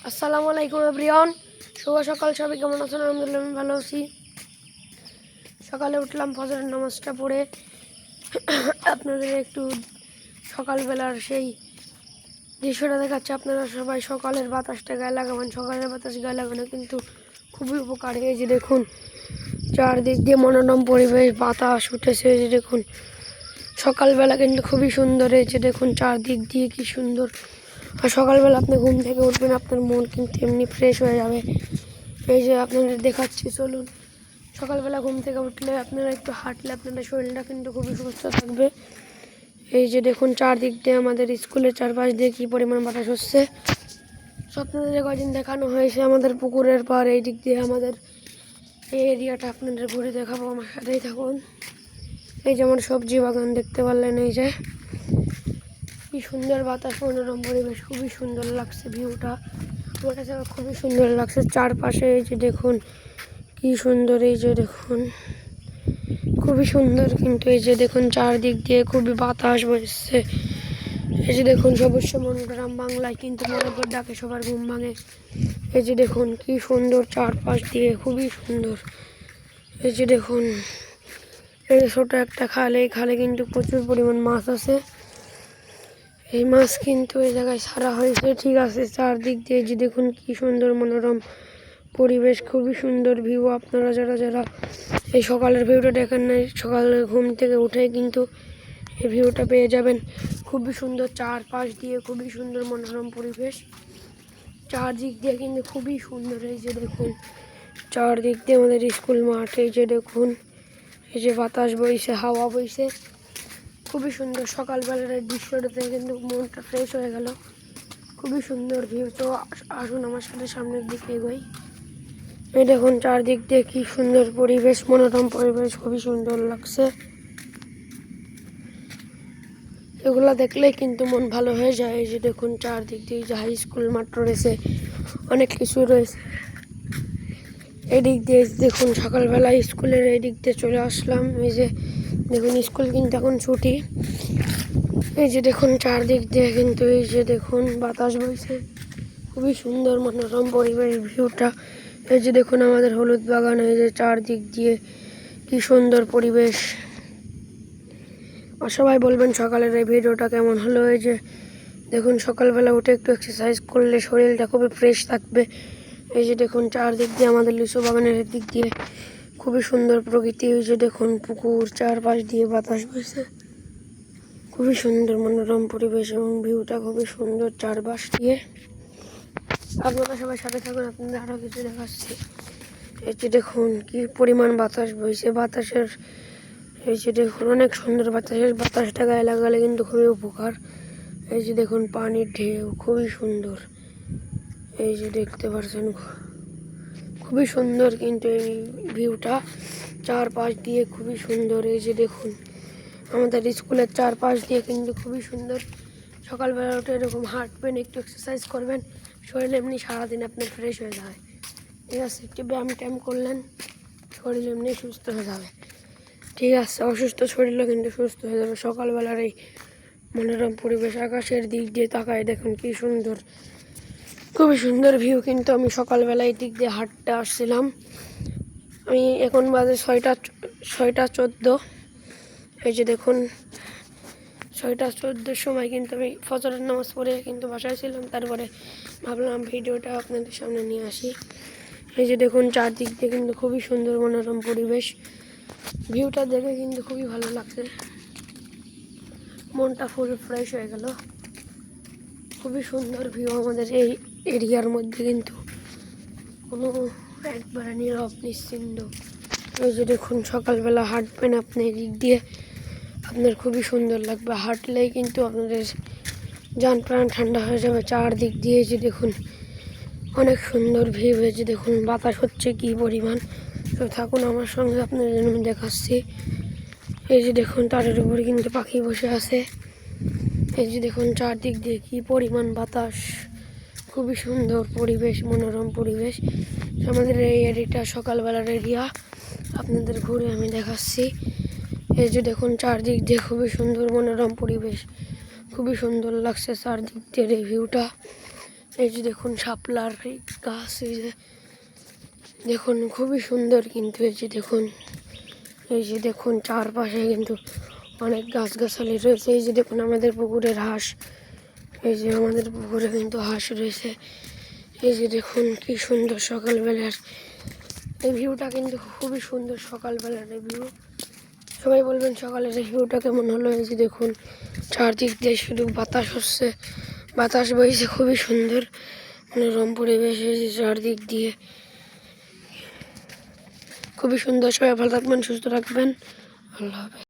আসসালামু আলাইকুম এভরিওয়ান, শুভ সকাল। সবাই কেমন আছেন? আলহামদুলিল্লাহ আমি ভালো আছি। সকালে উঠলাম, ফজরের নামাজটা পড়ে আপনাদের একটু সকালবেলার সেই দৃশ্যটা দেখাচ্ছে। আপনারা সবাই সকালের বাতাসটা গায়ে লাগাবেন। সকালের বাতাস গায়ে লাগানো কিন্তু খুবই উপকারী। এই যে দেখুন চারদিক দিয়ে মনোরম পরিবেশ, বাতাস উঠেছে। এই যে দেখুন সকালবেলা কিন্তু খুবই সুন্দর। এই যে দেখুন চারদিক দিয়ে কি সুন্দর। আর সকালবেলা আপনি ঘুম থেকে উঠবেন, আপনার মন কিন্তু এমনি ফ্রেশ হয়ে যাবে। এই যে আপনাদের দেখাচ্ছি, চলুন। সকালবেলা ঘুম থেকে উঠলে আপনারা একটু হাঁটলে আপনাদের শরীরটা কিন্তু খুবই সুস্থ থাকবে। এই যে দেখুন চারদিক দিয়ে আমাদের স্কুলের চারপাশ দিয়ে কী পরিমাণ বাতাস হচ্ছে। আপনাদের কদিন দেখানো হয়েছে আমাদের পুকুরের পার, এই দিক দিয়ে আমাদের এই এরিয়াটা আপনাদের ঘুরে দেখাবো, আমার সাথেই থাকুন। এই যে আমার সবজি বাগান দেখতে পারলেন, এই যে কি সুন্দর বাতাস, মনোরম পরিবেশ, খুবই সুন্দর লাগছে ভিউটা। আমার কাছে খুবই সুন্দর লাগছে চারপাশে। এই যে দেখুন কি সুন্দর, এই যে দেখুন খুবই সুন্দর। কিন্তু এই যে দেখুন চারদিক দিয়ে খুবই বাতাস বইছে। এই যে দেখুন সবুজ মনোরম বাংলায় কিন্তু মোরগের ডাকে সবার ঘুম ভাঙে। এই যে দেখুন কি সুন্দর চারপাশ দিয়ে, খুবই সুন্দর। এই যে দেখুন এই ছোট একটা খাল, এই খালে কিন্তু প্রচুর পরিমাণ মাছ আছে। এই মাছ কিন্তু এই জায়গায় ছাড়া হয়েছে, ঠিক আছে। চারদিক দিয়ে যে দেখুন কি সুন্দর মনোরম পরিবেশ, খুবই সুন্দর ভিউ। আপনারা যারা এই সকালের ভিউটা দেখেন নাই, সকালে ঘুম থেকে উঠে কিন্তু এই ভিউটা পেয়ে যাবেন। খুবই সুন্দর চারপাশ দিয়ে, খুবই সুন্দর মনোরম পরিবেশ। চারদিক দিয়ে কিন্তু খুবই সুন্দর। এই যে দেখুন চারদিক দিয়ে আমাদের স্কুল মাঠ। এই যে দেখুন এই যে বাতাস বইছে, হাওয়া বইছে, খুবই সুন্দর। সকালবেলার এই দৃশ্যটাতে কিন্তু মনটা ফ্রেশ হয়ে গেল। খুবই সুন্দর ভিউ। তো আসুন আমার সাথে সামনের দিকে এগোই। এই দেখুন চারদিক দিয়ে কি সুন্দর পরিবেশ, মনোরম পরিবেশ, খুবই সুন্দর লাগছে। এগুলো দেখলেই কিন্তু মন ভালো হয়ে যায়। এই যে দেখুন চারদিক দিয়ে যে হাই স্কুল মাঠ রয়েছে, অনেক কিছু রয়েছে। এদিক দিয়ে দেখুন সকালবেলা স্কুলের এই দিক দিয়ে চলে আসলাম। এই যে দেখুন স্কুল কিন্তু এখন ছুটি। এই যে দেখুন চারদিক দিয়ে কিন্তু এই যে দেখুন বাতাস বইছে, খুবই সুন্দর মনোরম পরিবেশ ভিউটা। এই যে দেখুন আমাদের হলুদ বাগান, এই যে চারদিক দিয়ে কি সুন্দর পরিবেশ। আর সবাই বলবেন সকালের এই ভিডিওটা কেমন হলো। এই যে দেখুন সকালবেলা উঠে একটু এক্সারসাইজ করলে শরীরটা খুবই ফ্রেশ থাকবে। এই যে দেখুন চারদিক দিয়ে আমাদের লিচু বাগানের দিক দিয়ে খুবই সুন্দর প্রকৃতি। এই যে দেখুন পুকুর, চারপাশ দিয়ে বাতাস বইছে, খুবই সুন্দর মনোরম পরিবেশ এবং ভিউটা খুবই সুন্দর চারপাশ দিয়ে। আপনারা সবাই সাথে থাকুন, আপনাদের আরও কিছু দেখাচ্ছি। এই যে দেখুন কি পরিমাণ বাতাস বইছে, বাতাসের এই যে দেখুন অনেক সুন্দর বাতাসটা গায়ে লাগালে কিন্তু খুবই উপকার। এই যে দেখুন পানির ঢেউ, খুবই সুন্দর। এই যে দেখতে পাচ্ছেন খুবই সুন্দর কিন্তু এই ভিউটা চারপাশ দিয়ে খুবই সুন্দর। এই যে দেখুন আমাদের স্কুলের চারপাশ দিয়ে কিন্তু খুবই সুন্দর। সকালবেলা উঠে এরকম হাঁটবেন, একটু এক্সারসাইজ করবেন, শরীর এমনি সারাদিন আপনার ফ্রেশ হয়ে যাবে। ঠিক আছে, একটু ব্যায়াম ট্যায়াম করলেন, শরীর এমনি সুস্থ হয়ে যাবে। ঠিক আছে, অসুস্থ শরীরও কিন্তু সুস্থ হয়ে যাবে। সকালবেলার এই মনোরম পরিবেশ, আকাশের দিক দিয়ে তাকায় দেখুন কি সুন্দর, খুবই সুন্দর ভিউ। কিন্তু আমি সকালবেলায় দিক দিয়ে হাঁটতে আসছিলাম। আমি এখন বাজে 6টা 14। এই যে দেখুন 6টা 14 সময় কিন্তু আমি ফজরের নামাজ পড়ে কিন্তু বাসায় ছিলাম। তারপরে ভাবলাম ভিডিওটা আপনাদের সামনে নিয়ে আসি। এই যে দেখুন চারদিক দিয়ে কিন্তু খুবই সুন্দর মনোরম পরিবেশ, ভিউটা দেখে কিন্তু খুবই ভালো লাগছে, মনটা ফুল ফ্রেশ হয়ে গেল। খুবই সুন্দর ভিউ আমাদের এই এরিয়ার মধ্যে, কিন্তু কোনো একবারে নীরব নিশ্চিন্ত। এই যে দেখুন সকালবেলা হাঁটবেন আপনি এদিক দিয়ে, আপনার খুবই সুন্দর লাগবে। হাঁটলেই কিন্তু আপনাদের যান প্রাণ ঠান্ডা হয়ে যাবে চারদিক দিয়ে। যে দেখুন অনেক সুন্দর ভিউ। এই যে দেখুন বাতাস হচ্ছে কি পরিমাণ। তো থাকুন আমার সঙ্গে, আপনাদের জন্য আমি দেখাচ্ছি। এই যে দেখুন তারের উপরে কিন্তু পাখি বসে আছে। এই যে দেখুন চারদিক দিয়ে কি পরিমাণ বাতাস, খুবই সুন্দর পরিবেশ, মনোরম পরিবেশ। আমাদের এই এরিয়াটা সকালবেলার এরিয়া, আপনাদের ঘুরে আমি দেখাচ্ছি। এই যে দেখুন চারদিক দিয়ে খুবই সুন্দর মনোরম পরিবেশ, খুবই সুন্দর লাগছে চারদিক দিয়ে এই ভিউটা। এই যে দেখুন শাপলার এই গাছ, এই যে দেখুন খুবই সুন্দর। কিন্তু এই যে দেখুন চারপাশে কিন্তু অনেক গাছগাছালি রয়েছে। এই যে দেখুন আমাদের পুকুরের হাঁস, এই যে আমাদের পুকুরে কিন্তু হাঁস রয়েছে। এই যে দেখুন কি সুন্দর সকালবেলার এই ভিউটা, কিন্তু খুবই সুন্দর সকালবেলার এই ভিউ। সবাই বলবেন সকালের এই ভিউটা কেমন হলো। এই যে দেখুন চারদিক দিয়ে শুধু বাতাস হচ্ছে, বাতাস বইছে, খুবই সুন্দর মনোরম পরিবেশ। এই যে চারদিক দিয়ে খুবই সুন্দর। সবাই ভালো থাকবেন, সুস্থ থাকবেন। আল্লাহ হাফেজ।